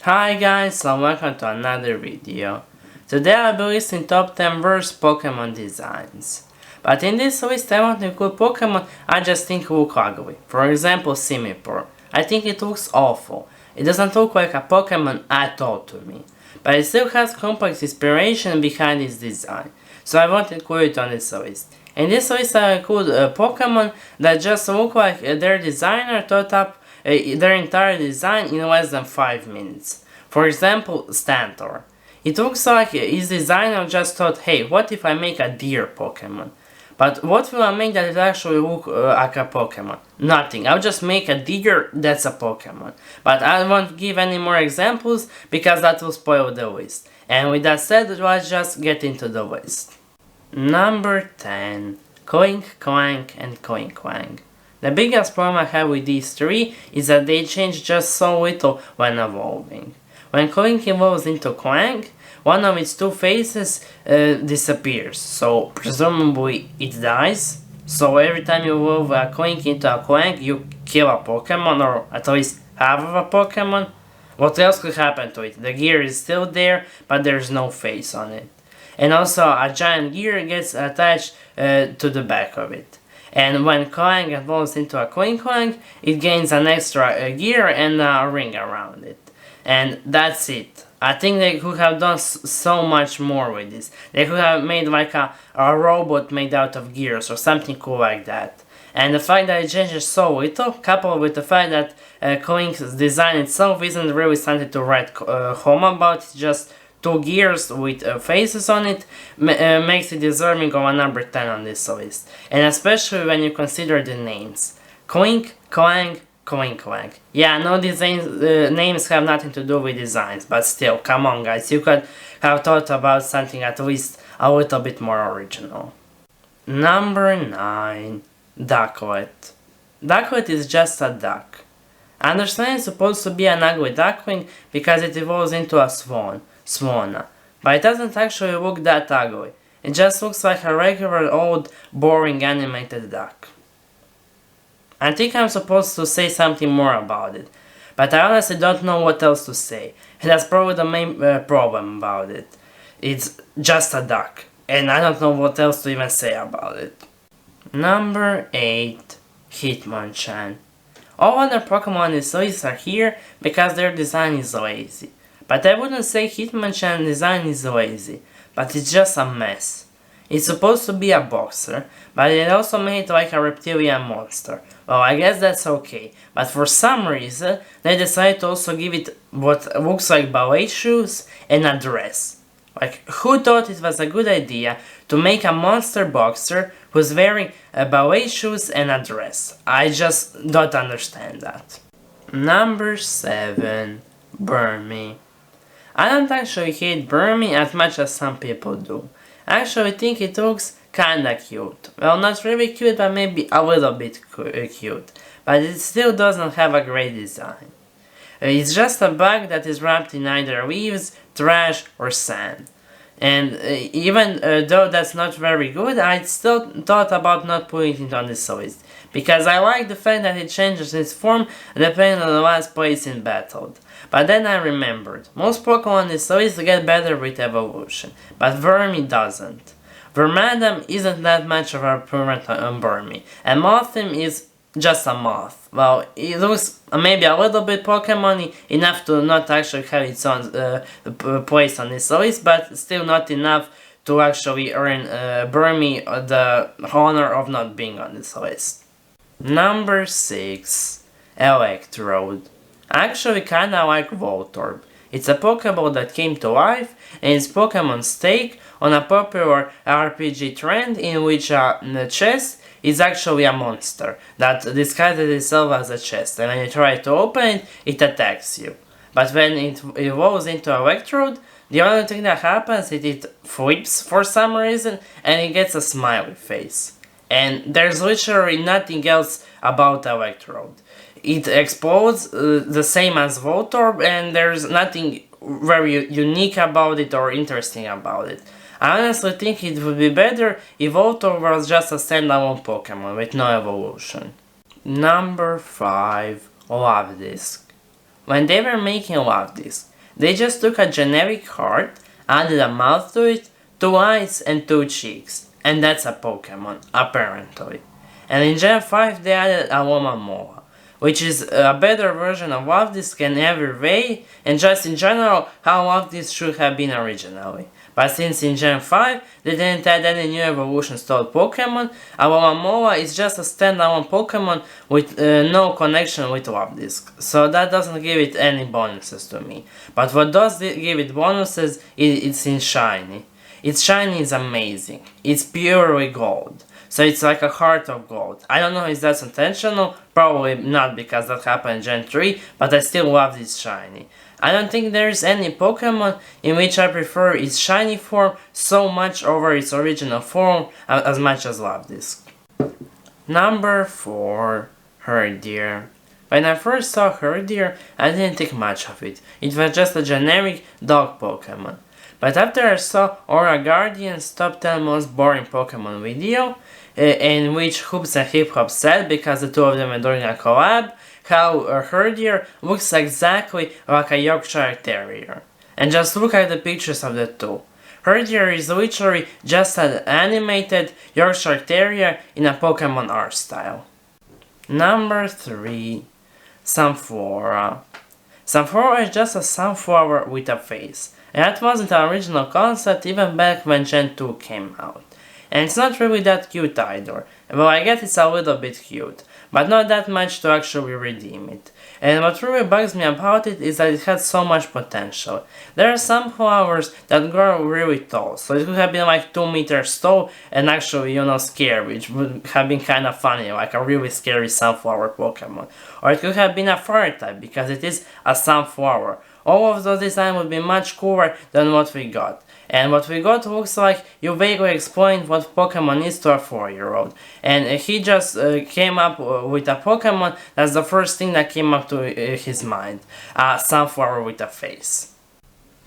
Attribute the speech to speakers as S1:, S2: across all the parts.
S1: Hi guys and welcome to another video. Today I'll be listing top 10 worst Pokemon designs. But in this list I want to include Pokemon I just think look ugly. For example Simipour. I think it looks awful. It doesn't look like a Pokemon at all to me. But it still has complex inspiration behind its design. So I want to include it on this list. In this list I include Pokemon that just look like their designer thought up their entire design in less than 5 minutes. For example, Stanton. It looks like his designer just thought, hey, what if I make a deer Pokemon? But what will I make that it actually look like a Pokemon? Nothing. I'll just make a deer that's a Pokemon. But I won't give any more examples because that will spoil the list. And with that said, let's just get into the list. Number 10. Clank, Clank and Clank. The biggest problem I have with these three is that they change just so little when evolving. When Clank evolves into Clank, one of its two faces disappears, so presumably it dies. So every time you evolve a Clank into a Clank, you kill a Pokemon, or at least half of a Pokemon. What else could happen to it? The gear is still there, but there's no face on it. And also a giant gear gets attached to the back of it. And when Clank evolves into a Clank, it gains an extra gear and a ring around it. And that's it. I think they could have done so much more with this. They could have made like a robot made out of gears or something cool like that. And the fact that it changes so little, coupled with the fact that Clank's design itself isn't really something to write home about, it's just two gears with faces on it, makes it deserving of a number 10 on this list. And especially when you consider the names. Clank, Clank. Yeah, I know these names have nothing to do with designs, but still, come on guys, you could have thought about something at least a little bit more original. Number 9. Ducklet. Ducklet is just a duck. I understand it's supposed to be an ugly duckling because it evolves into a Swanna, but it doesn't actually look that ugly. It just looks like a regular old boring animated duck. I think I'm supposed to say something more about it, but I honestly don't know what else to say, and that's probably the main problem about it. It's just a duck, and I don't know what else to even say about it. Number 8. Hitmonchan. All other Pokemon in this list are here because their design is lazy. But I wouldn't say Hitmonchan design is lazy, but it's just a mess. It's supposed to be a boxer, but it also made it like a reptilian monster. Well, I guess that's okay, but for some reason they decided to also give it what looks like ballet shoes and a dress. Like, who thought it was a good idea to make a monster boxer who's wearing ballet shoes and a dress? I just don't understand that. Number 7. Burmy. I don't actually hate Burmy as much as some people do. I actually think it looks kinda cute. Well, not really cute, but maybe a little bit cute. But it still doesn't have a great design. It's just a bug that is wrapped in either leaves, trash or sand. And even though that's not very good, I still thought about not putting it on this list. Because I like the fact that it changes its form depending on the last place in battle. But then I remembered, most Pokemon on this list get better with evolution, but Burmy doesn't. Vermadam isn't that much of a improvement on Burmy, and Mothim is just a moth. Well, it looks maybe a little bit Pokemon-y, enough to not actually have its own place on this list, but still not enough to actually earn Burmy the honor of not being on this list. Number 6. Electrode. I actually kinda like Voltorb. It's a Pokeball that came to life, and it's Pokemon's take on a popular RPG trend in which the chest is actually a monster that disguises itself as a chest, and when you try to open it, it attacks you. But when it evolves into Electrode, the only thing that happens is it flips for some reason, and it gets a smiley face. And there's literally nothing else about Electrode. It explodes the same as Voltorb, and there's nothing very unique about it or interesting about it. I honestly think it would be better if Voltorb was just a standalone Pokemon with no evolution. Number 5. Love Disc. When they were making Love Disc, They just took a generic heart, added a mouth to it, 2 eyes and 2 cheeks. And that's a Pokemon, apparently. And in Gen 5 they added a Moa, which is a better version of Loftisc in every way, and just in general how Loftisc should have been originally. But since in Gen 5 they didn't add any new evolution style Pokemon, Moa is just a standalone Pokemon with no connection with Loftisc, so that doesn't give it any bonuses to me. But what does give it bonuses it's in Shiny. Its Shiny is amazing, it's purely gold. So it's like a heart of gold. I don't know if that's intentional, probably not because that happened in Gen 3, but I still love this Shiny. I don't think there's any Pokemon in which I prefer its Shiny form so much over its original form as much as Loftisc. Number 4. Herdier. When I first saw Herdier, I didn't think much of it. It was just a generic dog Pokemon. But after I saw Aura Guardian's top 10 most boring Pokemon video, in which Hoops and Hip Hop said, because the two of them are doing a collab, how Herdier looks exactly like a Yorkshire Terrier. And just look at the pictures of the two. Herdier is literally just an animated Yorkshire Terrier in a Pokemon art style. Number 3. Sunflora. Sunflora is just a sunflower with a face. And that wasn't an original concept even back when Gen 2 came out. And it's not really that cute either. Well, I guess it's a little bit cute, but not that much to actually redeem it. And what really bugs me about it is that it has so much potential. There are some flowers that grow really tall, so it could have been like 2 meters tall and actually, scary, which would have been kind of funny, like a really scary sunflower Pokemon. Or it could have been a fire type, because it is a sunflower. All of those designs would be much cooler than what we got. And what we got looks like you vaguely explained what Pokemon is to a 4-year-old. And he just came up with a Pokemon that's the first thing that came up to his mind. A sunflower with a face.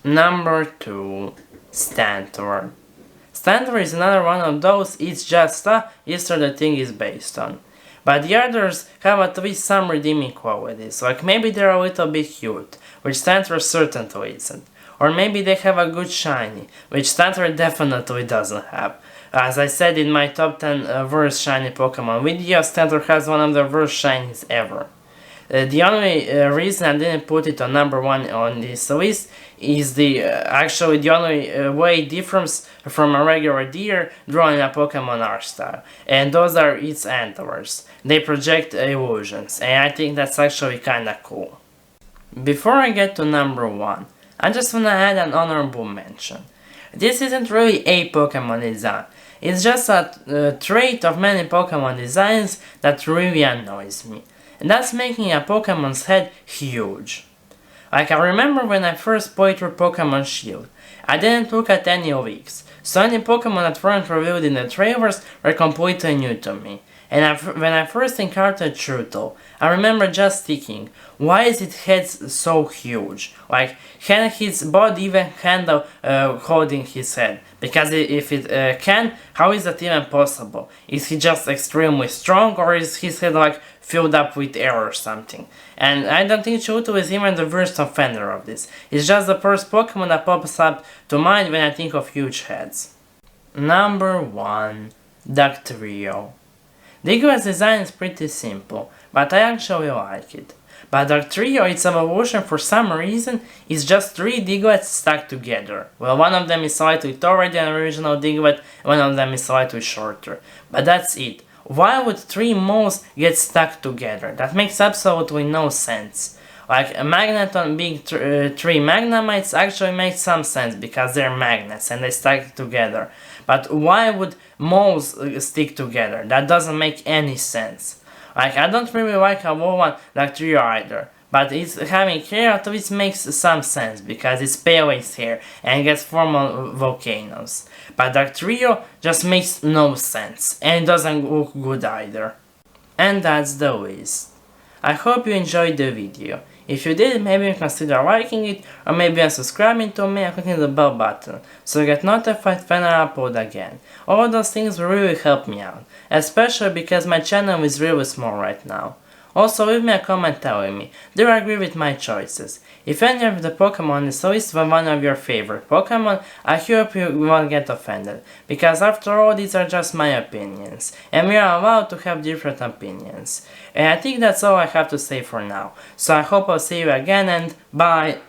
S1: Number 2. Stanton. Stanton is another one of those it's just a Easter the thing is based on. But the others have at least some redeeming qualities, like maybe they're a little bit cute, which Stanton certainly isn't. Or maybe they have a good Shiny, which Stanton definitely doesn't have. As I said in my top 10 worst Shiny Pokemon video, Stanton has one of the worst Shinies ever. The only reason I didn't put it on number 1 on this list is actually the only way it differs from a regular deer drawn in a Pokemon art style. And those are its antlers. They project illusions, and I think that's actually kinda cool. Before I get to number 1, I just wanna add an honorable mention. This isn't really a Pokemon design, it's just a trait of many Pokemon designs that really annoys me. And that's making a Pokemon's head huge. Like, I remember when I first played through Pokemon Shield, I didn't look at any leaks, so any Pokemon that weren't revealed in the trailers were completely new to me. And when I first encountered Turtle, I remember just thinking, why is its head so huge? Like, can his body even handle holding his head? Because if it can, how is that even possible? Is he just extremely strong, or is his head like filled up with air or something? And I don't think Turtle is even the worst offender of this. It's just the first Pokemon that pops up to mind when I think of huge heads. Number 1. Dugtrio. Diglett's design is pretty simple, but I actually like it. But Dugtrio, its evolution for some reason, is just 3 Diglets stuck together. Well, one of them is slightly taller than the original Diglett, and one of them is slightly shorter. But that's it. Why would 3 moles get stuck together? That makes absolutely no sense. Like, a Magneton being 3 Magnemites actually makes some sense because they're magnets and they stack together. But why would moles stick together? That doesn't make any sense. Like, I don't really like a Alolan Dugtrio either, but its having hair at least makes some sense because it's pale its hair and gets formed on volcanoes. But Dugtrio just makes no sense and it doesn't look good either. And that's the list. I hope you enjoyed the video. If you did, maybe consider liking it, or maybe unsubscribing to me and clicking the bell button, so you get notified when I upload again. All of those things will really help me out, especially because my channel is really small right now. Also leave me a comment telling me, do you agree with my choices? If any of the Pokemon is at least one of your favorite Pokemon, I hope you won't get offended, because after all these are just my opinions, and we are allowed to have different opinions. And I think that's all I have to say for now, so I hope I'll see you again and bye!